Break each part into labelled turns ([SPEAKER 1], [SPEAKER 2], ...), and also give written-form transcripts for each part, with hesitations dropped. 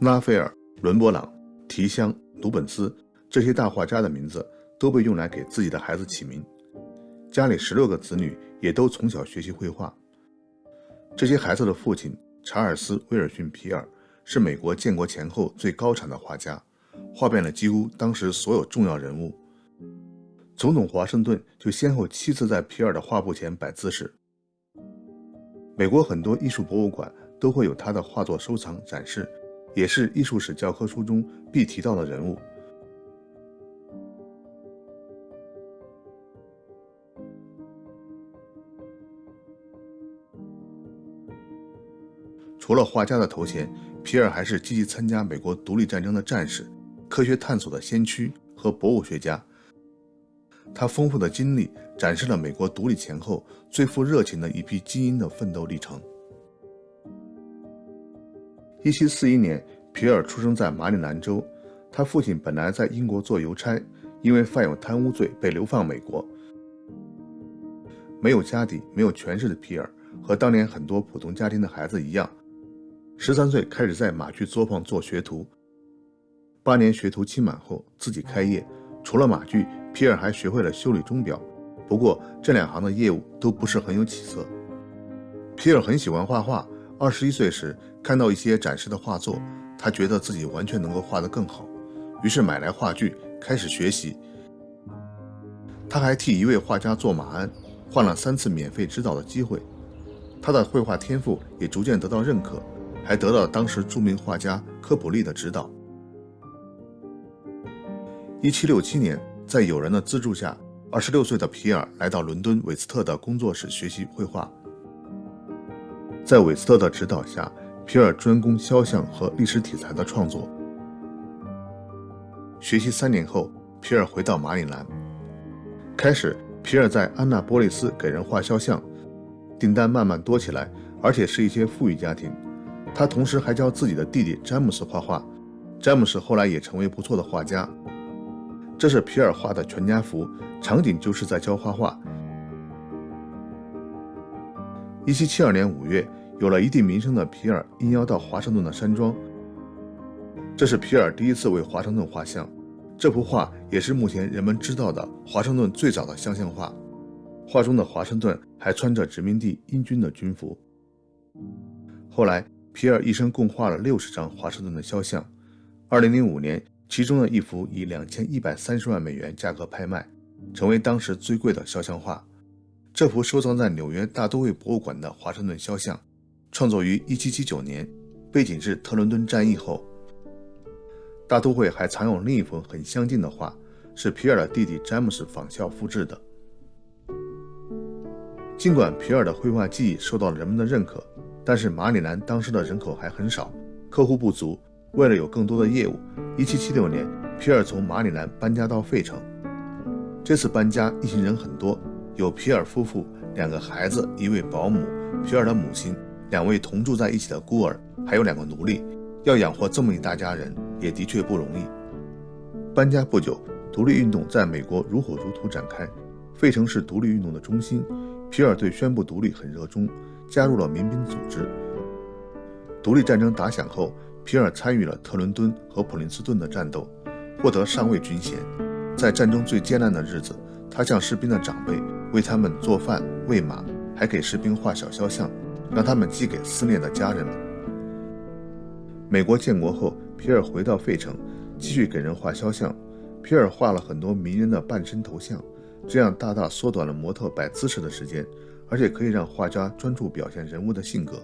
[SPEAKER 1] 拉斐尔、伦勃朗、提香、鲁本斯这些大画家的名字都被用来给自己的孩子起名。家里16个子女也都从小学习绘画。这些孩子的父亲查尔斯·威尔逊·皮尔是美国建国前后最高产的画家，画遍了几乎当时所有重要人物。总统华盛顿就先后7次在皮尔的画布前摆姿势。美国很多艺术博物馆都会有他的画作收藏展示，也是艺术史教科书中必提到的人物。除了画家的头衔，皮尔还是积极参加美国独立战争的战士、科学探索的先驱和博物学家。他丰富的经历展示了美国独立前后最富热情的一批精英的奋斗历程。1741年，皮尔出生在马里兰州。他父亲本来在英国做邮差，因为犯有贪污罪被流放美国。没有家底、没有权势的皮尔，和当年很多普通家庭的孩子一样，13岁开始在马具作坊做学徒。8年学徒期满后，自己开业。除了马具，皮尔还学会了修理钟表。不过这2行的业务都不是很有起色。皮尔很喜欢画画，21岁时看到一些展示的画作，他觉得自己完全能够画得更好，于是买来画具开始学习。他还替一位画家做马鞍，换了3次免费指导的机会。他的绘画天赋也逐渐得到认可，还得到当时著名画家科普利的指导。1767年，在友人的资助下，26岁的皮尔来到伦敦韦斯特的工作室学习绘画。在韦斯特的指导下，皮尔专攻肖像和历史题材的创作。学习3年后，皮尔回到马里兰。开始，皮尔在安娜波利斯给人画肖像，订单慢慢多起来，而且是一些富裕家庭。他同时还教自己的弟弟詹姆斯画画，詹姆斯后来也成为不错的画家。这是皮尔画的全家福，场景就是在教画画。1772年5月，有了一定名声的皮尔应邀到华盛顿的山庄。这是皮尔第一次为华盛顿画像，这幅画也是目前人们知道的华盛顿最早的肖像画。画中的华盛顿还穿着殖民地英军的军服。后来，皮尔一生共画了60张华盛顿的肖像。2005年，其中的一幅以2130万美元价格拍卖，成为当时最贵的肖像画。这幅收藏在纽约大都会博物馆的华盛顿肖像，创作于1779年，背景是特伦顿战役后。大都会还藏有另一幅很相近的画，是皮尔的弟弟詹姆斯仿效复制的。尽管皮尔的绘画技艺受到了人们的认可，但是马里兰当时的人口还很少，客户不足。为了有更多的业务，1776年，皮尔从马里兰搬家到费城。这次搬家一行人很多，有皮尔夫妇、2个孩子、1位保姆、皮尔的母亲、2位同住在一起的孤儿，还有2个奴隶。要养活这么一大家人，也的确不容易。搬家不久，独立运动在美国如火如荼展开，费城是独立运动的中心。皮尔对宣布独立很热衷，加入了民兵组织。独立战争打响后，皮尔参与了特伦敦和普林斯顿的战斗，获得上尉军衔。在战争最艰难的日子，他向士兵的长辈为他们做饭、喂马，还给士兵画小肖像，让他们寄给思念的家人们。美国建国后，皮尔回到费城，继续给人画肖像。皮尔画了很多名人的半身头像，这样大大缩短了模特摆姿势的时间，而且可以让画家专注表现人物的性格。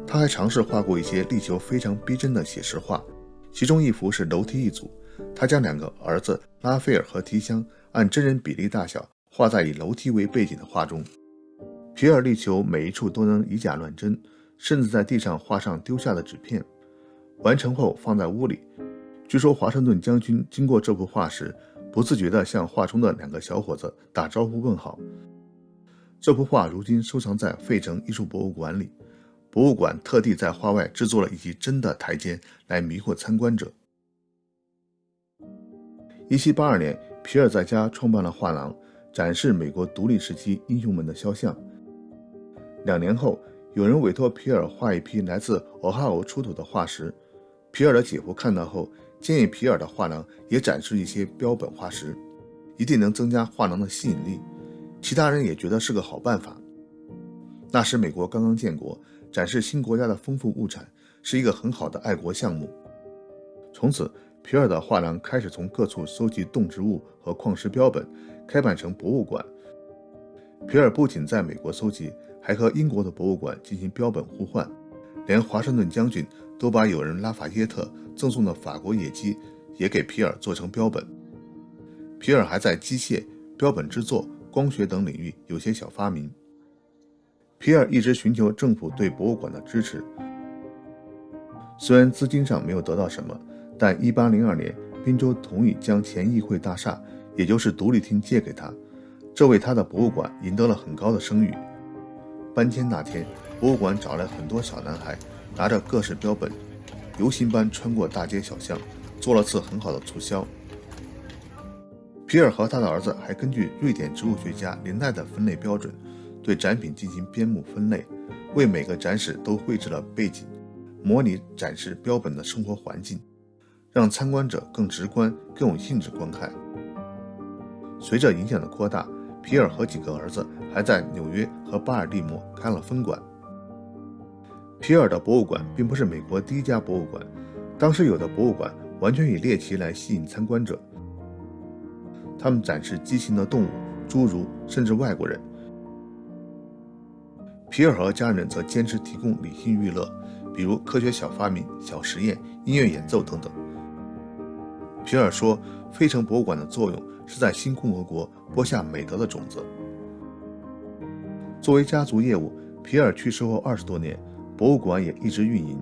[SPEAKER 1] 他还尝试画过一些力求非常逼真的写实画，其中一幅是楼梯一组，他将2个儿子拉斐尔和提香按真人比例大小画在以楼梯为背景的画中。皮尔力求每一处都能以假乱真，甚至在地上画上丢下的纸片。完成后放在屋里。据说华盛顿将军经过这幅画时，不自觉地向画中的2个小伙子打招呼问好。这幅画如今收藏在费城艺术博物馆里，博物馆特地在画外制作了一级真的台阶来迷惑参观者。1782年，皮尔在家创办了画廊，展示美国独立时期英雄们的肖像。2年后，有人委托皮尔画一批来自俄亥俄出土的化石，皮尔的姐夫看到后，建议皮尔的画廊也展示一些标本化石，一定能增加画廊的吸引力。其他人也觉得是个好办法。那时美国刚刚建国，展示新国家的丰富物产是一个很好的爱国项目。从此，皮尔的画廊开始从各处收集动植物和矿石标本，开办成博物馆。皮尔不仅在美国收集，还和英国的博物馆进行标本互换，连华盛顿将军都把友人拉法耶特赠送的法国野鸡也给皮尔做成标本。皮尔还在机械、标本制作、光学等领域有些小发明。皮尔一直寻求政府对博物馆的支持，虽然资金上没有得到什么，但1802年宾州同意将前议会大厦，也就是独立厅借给他，这为他的博物馆赢得了很高的声誉。搬迁那天，博物馆找来很多小男孩，拿着各式标本，游行般穿过大街小巷，做了次很好的促销。皮尔和他的儿子还根据瑞典植物学家林奈的分类标准，对展品进行编目分类，为每个展示都绘制了背景，模拟展示标本的生活环境，让参观者更直观、更有兴致观看。随着影响的扩大，皮尔和几个儿子还在纽约和巴尔的摩开了分馆。皮尔的博物馆并不是美国第一家博物馆，当时有的博物馆完全以猎奇来吸引参观者，他们展示畸形的动物、侏儒，甚至外国人。皮尔和家人则坚持提供理性娱乐，比如科学小发明、小实验、音乐演奏等等。皮尔说，费城博物馆的作用是在新共和国播下美德的种子。作为家族业务，皮尔去世后20多年，博物馆也一直运营。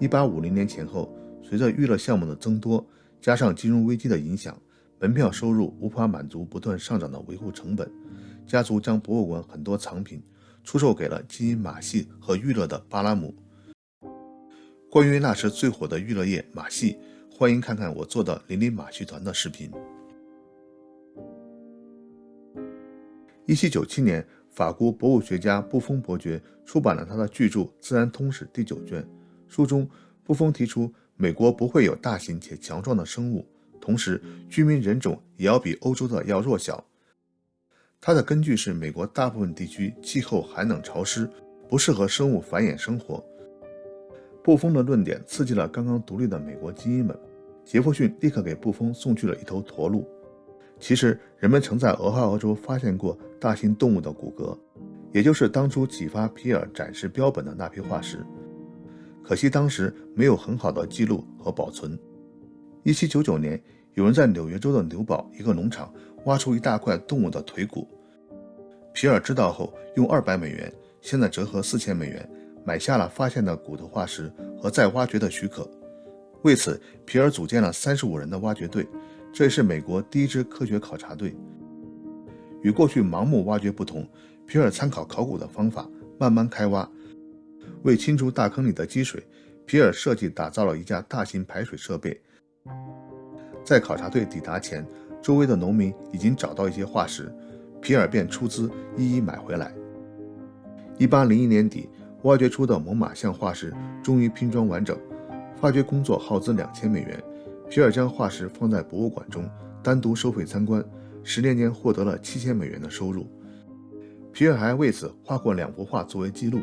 [SPEAKER 1] 1850年前后，随着娱乐项目的增多，加上金融危机的影响，门票收入无法满足不断上涨的维护成本，家族将博物馆很多藏品出售给了经营马戏和娱乐的巴拉姆。关于那时最火的娱乐业马戏，欢迎看看我做的林林马戏团的视频。1797年，法国博物学家布丰伯爵出版了他的巨著《自然通史》第9卷。书中，布丰提出美国不会有大型且强壮的生物，同时居民人种也要比欧洲的要弱小。他的根据是美国大部分地区气候寒冷潮湿，不适合生物繁衍生活。布丰的论点刺激了刚刚独立的美国精英们，杰弗逊立刻给布丰送去了一头驼鹿。其实人们曾在俄亥俄州发现过大型动物的骨骼，也就是当初启发皮尔展示标本的那批化石，可惜当时没有很好的记录和保存。1799年，有人在纽约州的纽堡一个农场挖出一大块动物的腿骨，皮尔知道后用$200，现在折合$4000，买下了发现的骨头化石和再挖掘的许可。为此，皮尔组建了35人的挖掘队，这也是美国第一支科学考察队。与过去盲目挖掘不同，皮尔参考考古的方法，慢慢开挖。为清除大坑里的积水，皮尔设计打造了一架大型排水设备。在考察队抵达前，周围的农民已经找到一些化石，皮尔便出资一一买回来。1801年底，挖掘出的猛犸象化石终于拼装完整，发掘工作耗资$2000，皮尔将化石放在博物馆中，单独收费参观，10年间获得了$7000的收入。皮尔还为此画过2幅画作为记录。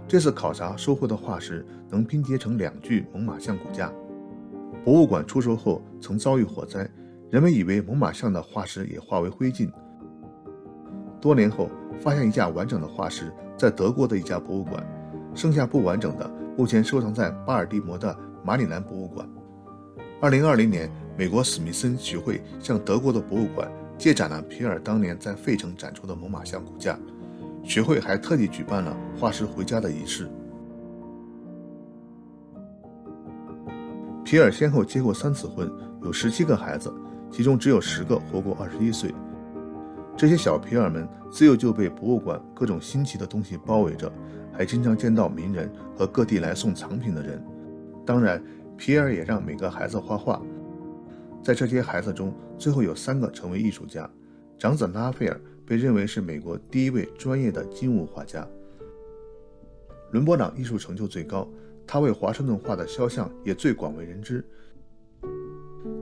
[SPEAKER 1] 这次考察收获的化石能拼接成2具猛犸象骨架。博物馆出售后曾遭遇火灾，人们以为猛犸象的化石也化为灰烬。多年后，发现一架完整的化石在德国的一家博物馆，剩下不完整的目前收藏在巴尔的摩的马里兰博物馆。2020年，美国史密森学会向德国的博物馆借展了皮尔当年在费城展出的猛犸象骨架，学会还特地举办了化石回家的仪式。皮尔先后结过3次婚，有17个孩子，其中只有10个活过21岁。这些小皮尔们自幼就被博物馆各种新奇的东西包围着，还经常见到名人和各地来送藏品的人。当然，皮尔也让每个孩子画画。在这些孩子中，最后有3个成为艺术家。长子拉斐尔被认为是美国第一位专业的静物画家。伦勃朗艺术成就最高，他为华盛顿画的肖像也最广为人知。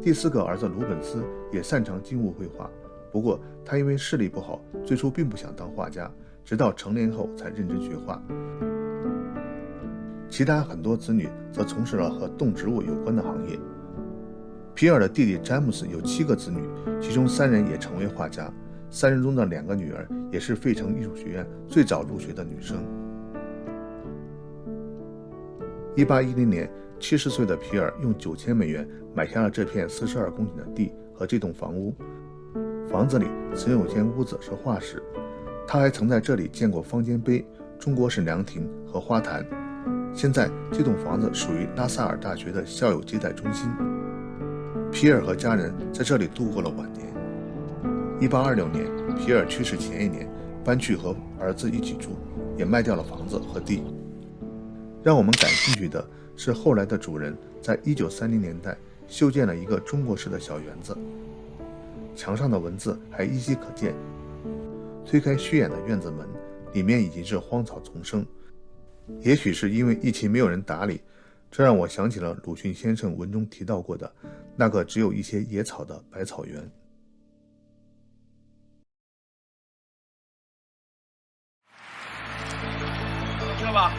[SPEAKER 1] 第4个儿子鲁本斯也擅长静物绘画，不过他因为视力不好，最初并不想当画家，直到成年后才认真学画。其他很多子女则从事了和动植物有关的行业。皮尔的弟弟詹姆斯有7个子女，其中3人也成为画家，3人中的2个女儿也是费城艺术学院最早入学的女生。1810年，70岁的皮尔用9000美元买下了这片42公顷的地和这栋房屋。房子里曾有间屋子是画室，他还曾在这里见过方尖碑、中国式凉亭和花坛。现在这栋房子属于拉萨尔大学的校友接待中心。皮尔和家人在这里度过了晚年。1826年，皮尔去世前1年，搬去和儿子一起住，也卖掉了房子和地。让我们感兴趣的是，后来的主人在1930年代修建了一个中国式的小园子，墙上的文字还依稀可见。推开虚掩的院子门，里面已经是荒草丛生。也许是因为疫情没有人打理，这让我想起了鲁迅先生文中提到过的那个只有一些野草的百草园。
[SPEAKER 2] 知道吧？